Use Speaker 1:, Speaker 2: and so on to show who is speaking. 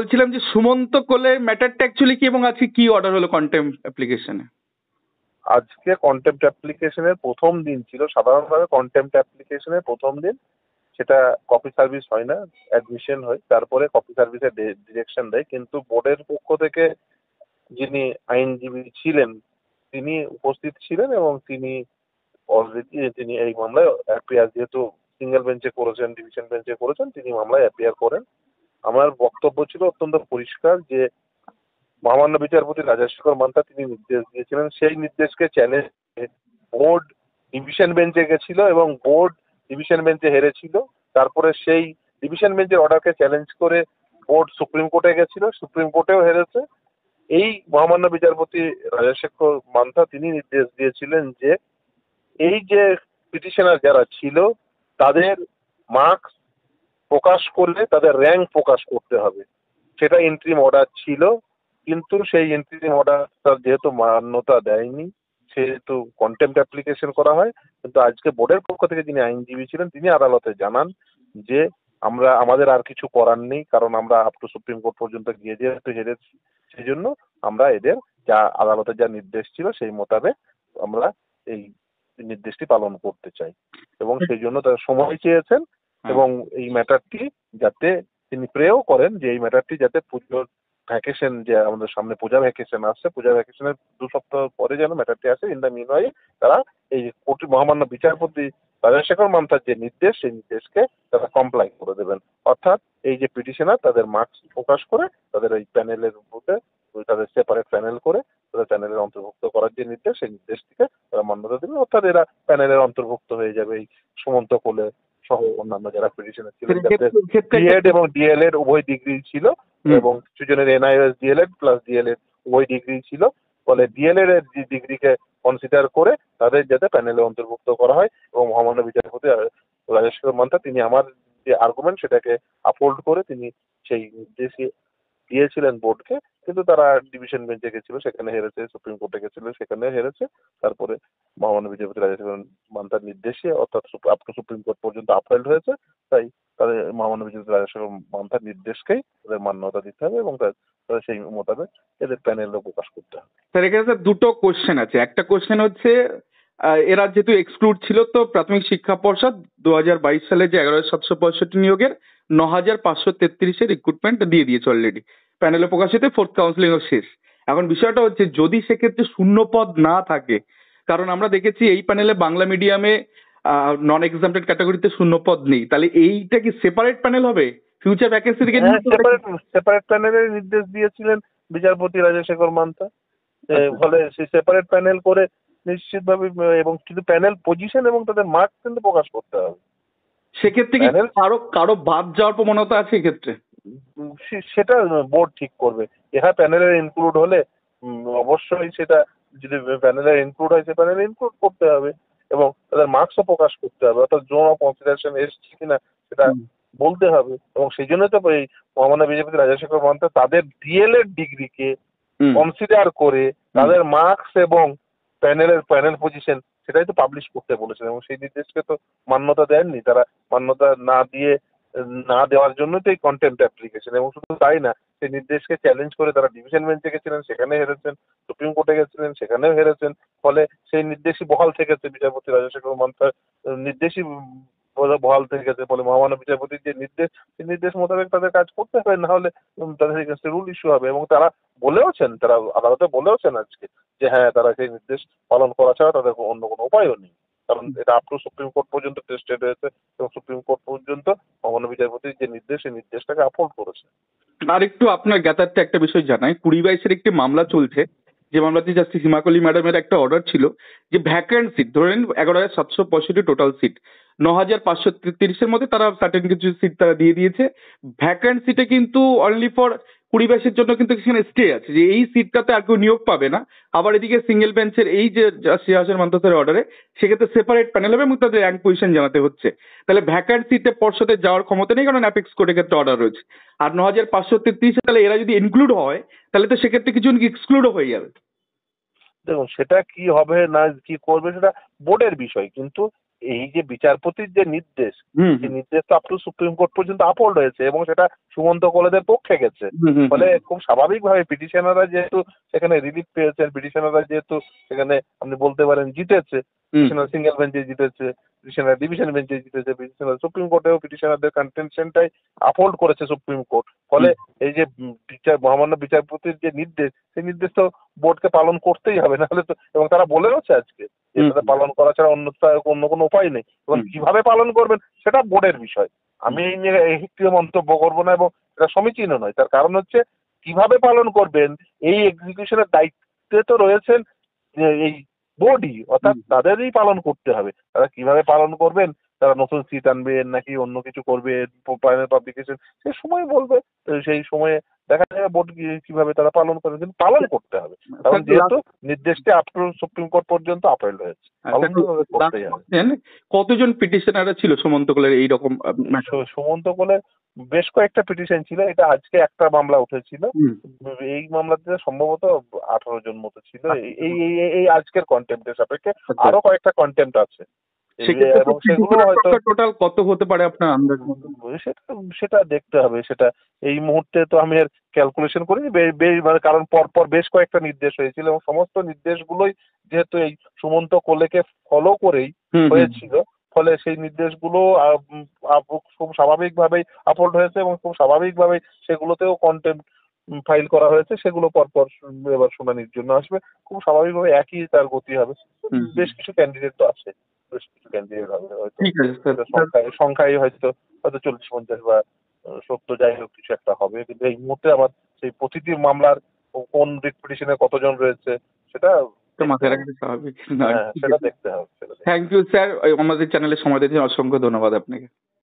Speaker 1: বলছিলাম যে সুমন্ত কোলের ম্যাটারটা অ্যাকচুয়ালি কি এবং আজকে কি অর্ডার হলো কন্টেম্পট অ্যাপ্লিকেশনে?
Speaker 2: আজকে কন্টেম্পট অ্যাপ্লিকেশনের প্রথম দিন ছিল। সাধারণভাবে কন্টেম্পট অ্যাপ্লিকেশনের প্রথম দিন সেটা কপি সার্ভিস হয় না, অ্যাডমিশন হয়, তারপরে কপি সার্ভিসের ডিরেকশন দেয়। কিন্তু বোর্ডের পক্ষ থেকে যিনি আইনজীবী ছিলেন তিনি উপস্থিত ছিলেন এবং তিনি অলরেডি তিনি এই মামলায় অ্যাপিয়ার, যেহেতু সিঙ্গেল বেঞ্চে করেছেন, ডিভিশন বেঞ্চে করেছেন, তিনি মামলায় অ্যাপিয়ার করেন। আমার বক্তব্য ছিল অত্যন্ত পরিষ্কার যে মহামান্য বিচারপতি রাজশেখর মান্তা তিনি নির্দেশ দিয়েছিলেন, সেই নির্দেশকে চ্যালেঞ্জ বোর্ড ডিভিশন বেঞ্চে গেছিল এবং বোর্ড ডিভিশন বেঞ্চে হেরেছিল। তারপরে সেই ডিভিশন বেঞ্চের অর্ডারকে চ্যালেঞ্জ করে বোর্ড সুপ্রিম কোর্টে গেছিল, সুপ্রিম কোর্টেও হেরেছে। এই মহামান্য বিচারপতি রাজশেখর মান্তা তিনি নির্দেশ দিয়েছিলেন যে এই যে পিটিশনার যারা ছিল তাদের মার্কস প্রকাশ করলে তাদের র্যাঙ্ক প্রকাশ করতে হবে, সেটা ইন্ট্রিম অর্ডার ছিল। কিন্তু সেই ইন্ট্রিম অর্ডারটা যেহেতু মান্যতা দেয়নি, সেহেতু কন্টেম্পট অ্যাপ্লিকেশন করা হয়। কিন্তু আজকে বোর্ডের পক্ষ থেকে যিনি আইনজীবী ছিলেন তিনি আদালতে জানান যে আমাদের আর কিছু করার নেই, কারণ আমরা আপ টু সুপ্রিম কোর্ট পর্যন্ত গিয়ে যেহেতু হেরেছি, সেই জন্য আমরা এদের যা আদালতের যা নির্দেশ ছিল সেই মোতাবেক আমরা এই নির্দেশটি পালন করতে চাই এবং সেই জন্য তারা সময় চেয়েছেন এবং এই ম্যাটারটি যাতে তিনি প্রেও করেন যে এই ম্যাটারটি যাতে পুজোর ভ্যাকেশন, যে আমাদের সামনে পূজা ভ্যাকেশন আসছে, পূজা ভ্যাকেশনের 2 সপ্তাহ পরে যেন ম্যাটারটি আসে। ইন দ্য মিনওয়াইল তারা এই কোর্ট মহামান্য বিচারপতি রাজশেখর মান্তার যে নির্দেশ সেই নির্দেশকে তারা কমপ্লাই করে দেবেন। অর্থাৎ এই যে পিটিশনার তাদের মার্কস প্রকাশ করে তাদের এই প্যানেলের উপরে তাদের সেপারেট প্যানেল করে তাদের প্যানেলের অন্তর্ভুক্ত করার যে নির্দেশ সেই নির্দেশটিকে তারা মান্যতা দেবে। অর্থাৎ এরা প্যানেলের অন্তর্ভুক্ত হয়ে যাবে এই সুমন্ত কোলে সহ অন্যান্য যারা পিটিশনার ছিলেন, যাদের বিএড এবং ডিএলএড উভয় ডিগ্রি ছিল এবং কিছুজনের এনআইএস ডিএলএড প্লাস ডিএলএড উভয় ডিগ্রি ছিল। ফলে ডিএলএড এর ডিগ্রিকে কনসিডার করে তাদের যাতে প্যানেলে অন্তর্ভুক্ত করা হয় এবং মহামান্য বিচারপতি রাজশেখর মান্তা তিনি আমার যে আর্গুমেন্ট সেটাকে আপহোল্ড করে তিনি সেই নির্দেশই দিয়েছিলেন বোর্ডকে। কিন্তু তারা ডিভিশন বেঞ্চে গেছিল, সেখানে হেরেছে, সুপ্রিম কোর্টে গেছিল, সেখানে হেরেছে। তারপরে মহামান্য বিচারপতি রাজশেখর মান্তার নির্দেশে অর্থাৎ আপ টু সুপ্রিম কোর্ট পর্যন্ত আপহেল্ড হয়েছে। তাই তাদের মহামান্য বিচারপতি রাজশেখর মান্তার নির্দেশকেই তাদের মান্যতা দিতে হবে এবং তাদের সেই মোতাবেক এদের প্যানেলও প্রকাশ করতে হবে।
Speaker 1: স্যার এখানে স্যার দুটো কোশ্চেন আছে। একটা কোশ্চেন হচ্ছে এরা যেহেতু এক্সক্লুড ছিল, তো প্রাথমিক শিক্ষা পর্ষদ 2022 সালে যে 11,765 নিয়োগের 9,533 রিক্রুটমেন্ট দিয়ে দিয়েছে অলরেডি, প্যানেলে প্রকাশিত, ফোর্থ কাউন্সিলিংও শেষ। এখন বিষয়টা হচ্ছে যদি সেক্ষেত্রে শূন্য পদ না থাকে, কারণ আমরা দেখেছি এই প্যানেলে বাংলা মিডিয়ামে নন এক্সামটেড ক্যাটাগরিতে শূন্য পদ নেই, তাহলে এইটা কি সেপারেট প্যানেল হবে ফিউচার ভ্যাকেন্সি থেকে?
Speaker 2: সেপারেট প্যানেলের নির্দেশ দিয়েছিলেন বিচারপতি রাজশেখর মান্তা। ফলে সেই সেপারেট প্যানেল করে নিশ্চিতভাবে এবং শুধু প্যানেল পজিশন এবং তাদের মার্কস কিন্তু প্রকাশ করতে হবে।
Speaker 1: সেক্ষেত্রে কি কারো বাদ যাওয়ার প্রবণতা আছে এক্ষেত্রে?
Speaker 2: সেটা বোর্ড ঠিক করবে। ইহা প্যানেলের ইনক্লুড হলে অবশ্যই সেটা যদি প্যানেলের ইনক্লুড হয় সে প্যানেলে ইনক্লুড করতে হবে এবং তাদের মার্কসও প্রকাশ করতে হবে, অর্থাৎ জোন অফ কনসিডারেশন এসছে কিনা সেটা বলতে হবে। এবং সেই জন্য তো এই মহামান্য বিচারপতি রাজশেখর মান্তা তাদের ডিএলএড ডিগ্রিকে কনসিডার করে তাদের মার্কস এবং প্যানেল পজিশন সেটাই তো পাবলিশ করতে বলেছেন এবং সেই নির্দেশকে তো মান্যতা দেননি। তারা মান্যতা না দেওয়ার জন্য তো এই কন্টেম্পট অ্যাপ্লিকেশন। এবং শুধু তাই না, সেই নির্দেশকে চ্যালেঞ্জ করে তারা ডিভিশন বেঞ্চে গেছিলেন, সেখানে হেরেছেন, সুপ্রিম কোর্টে গেছিলেন, সেখানেও হেরেছেন। ফলে সেই নির্দেশই বহাল থেকেছে, বিচারপতি রাজশেখর মান্তার নির্দেশই বহাল থেকেছে। ফলে মহামান্য বিচারপতির যে নির্দেশ সেই নির্দেশ মোতাবেক তাদের কাজ করতে হবে, না হলে তাদের এগেন্সটে রুল ইস্যু হবে। এবং তারা বলেওছেন, তারা আদালতে বলেওছেন আজকে যে হ্যাঁ তারা সেই নির্দেশ পালন করা ছাড়া তাদের অন্য কোনো উপায়ও নেই, কারণ এটা আপ টু সুপ্রিম কোর্ট পর্যন্ত টেস্টেড হয়েছে এবং সুপ্রিম কোর্ট পর্যন্ত মহামান্য বিচারপতির যে নির্দেশ সেই নির্দেশটাকে আপহোল্ড করেছে।
Speaker 1: আর একটু আপনার জ্ঞাতার্থে একটা বিষয় জানাই, 2022-এর একটি মামলা চলছে, যে মামলাতে জাস্টিস হিমাকলি ম্যাডামের একটা অর্ডার ছিল যে ভ্যাকেন্ট সিট ধরেন 11,765 টোটাল সিট, 9,533-এর মধ্যে তারা সার্টেন কিছু সিট তারা দিয়ে দিয়েছে। ভ্যাকেন্ট সিটে কিন্তু অনলি ফর 2022-এর জন্য কিন্তু সেখানে স্টে আছে যে এই সিটটাতে আর কেউ নিয়োগ পাবে না। আবার এদিকে সিঙ্গেল বেঞ্চের এই যে সিয়াসের মান্তাসের অর্ডারে সেক্ষেত্রে সেপারেট প্যানেল হবে এবং তাদের র্যাঙ্ক পজিশন জানাতে হচ্ছে। তাহলে ভ্যাকেন্ট সিটে পর্ষদের যাওয়ার ক্ষমতা নেই, কারণ অ্যাপেক্স কোর্টের ক্ষেত্রে অর্ডার রয়েছে। আর 9,533, তাহলে এরা যদি ইনক্লুড হয় তাহলে তো সেক্ষেত্রে কিছু এক্সক্লুডও হয়ে যাবে।
Speaker 2: দেখুন সেটা কি হবে না কি করবে সেটা বোর্ডের বিষয়, কিন্তু এই যে বিচারপতির যে নির্দেশ,
Speaker 1: হুম
Speaker 2: সেই নির্দেশ তো আপ টু সুপ্রিম কোর্ট পর্যন্ত আপহোল্ড হয়েছে এবং সেটা সুমন্ত কোলেদের পক্ষে গেছে।
Speaker 1: হুম হুম
Speaker 2: ফলে খুব স্বাভাবিকভাবে পিটিশনাররা যেহেতু সেখানে রিলিফ পেয়েছেন, পিটিশনাররা যেহেতু সেখানে আপনি বলতে পারেন জিতেছে,
Speaker 1: হুম
Speaker 2: পিটিশনার সিঙ্গেল বেঞ্চে জিতেছে, পিটিশনার ডিভিশন বেঞ্চে জিতেছে, পিটিশনার সুপ্রিম কোর্টেও পিটিশনারদের কন্টেনশনটাই আপহোল্ড করেছে সুপ্রিম কোর্ট। ফলে এই যে মহামান্য বিচারপতির যে নির্দেশ, সেই নির্দেশ তো বোর্ডকে পালন করতেই হবে, নাহলে তো, এবং তারা বলেওছে আজকে যে
Speaker 1: হুম
Speaker 2: তাদের পালন করা ছাড়া অন্য কোনো উপায় নেই, এবং
Speaker 1: হুম
Speaker 2: কিভাবে পালন করবেন সেটা বোর্ডের বিষয়। আমি এই নিয়ে একটিও মন্তব্য করবো না, এবং এটা সমীচীন নয়। তার কারণ হচ্ছে কিভাবে পালন করবেন এই এক্সিকিউশনের দায়িত্বে তো রয়েছেন এই বোর্ডই, অর্থাৎ তাদেরই পালন করতে হবে। তারা কিভাবে পালন করবেন, তারা নতুন সিট আনবেন নাকি অন্য কিছু করবেন, ফাইনাল পাবলিকেশন সেই সময় বলবে। তো সেই সময়ে দেখা যাবে বোর্ড কিভাবে তারা পালন করে, কিন্তু পালন করতে হবে, কারণ যেহেতু নির্দেশটি আপ টু সুপ্রিম কোর্ট পর্যন্ত আপেল হয়েছে, পালন তো তাদের করতেই হবে।
Speaker 1: কতজন পিটিশনাররা ছিল সুমন্ত কোলের এইরকম
Speaker 2: সুমন্ত কোলের বেশ কয়েকটা পিটিশন ছিল, এটা আজকে একটা মামলা উঠেছিল। এই মামলাতে সম্ভবত 18 জন মতো ছিল এই এই এই- এই আজকের কন্টেম্পটের সাপেক্ষে। আরো কয়েকটা কন্টেম্পট আছে এবং সেগুলো হয়তো
Speaker 1: টোটাল কত হতে পারে আপনার আন্দাজ মতো?
Speaker 2: সেটা সেটা দেখতে হবে। সেটা এই মুহূর্তে তো আমি আর ক্যালকুলেশন করিনি, মানে কারণ পরপর বেশ কয়েকটা নির্দেশ হয়েছিল এবং সমস্ত নির্দেশগুলোই যেহেতু এই সুমন্ত কোলেকে ফলো করেই হয়েছিল, ফলে সেই নির্দেশগুলো খুব স্বাভাবিকভাবেই আপলোড হয়েছে এবং খুব স্বাভাবিকভাবেই সেগুলোতেও কন্টেম্পট ফাইল করা হয়েছে। সেগুলো পরপর এবার শুনানির জন্য আসবে, খুব স্বাভাবিকভাবে একই তার গতি হবে। বেশ কিছু ক্যান্ডিডেট তো আছে, বেশ কিছু ক্যান্ডিডেট হবে হয়তো,
Speaker 1: ঠিক আছে স্যার।
Speaker 2: সংখ্যায় হয়তো হয়তো 40-50 বা 70, যাই হোক কিছু একটা হবে। কিন্তু এই মুহূর্তে আমার সেই প্রতিটি মামলার কোন রিট পিটিশনে কতজন রয়েছে সেটা
Speaker 1: মাথায় রাখলে স্বাভাবিক।
Speaker 2: হ্যাঁ, সেটা দেখতে হবে।
Speaker 1: থ্যাংক ইউ স্যার, আমাদের চ্যানেলে সময় দিয়েছেন, অসংখ্য ধন্যবাদ আপনাকে।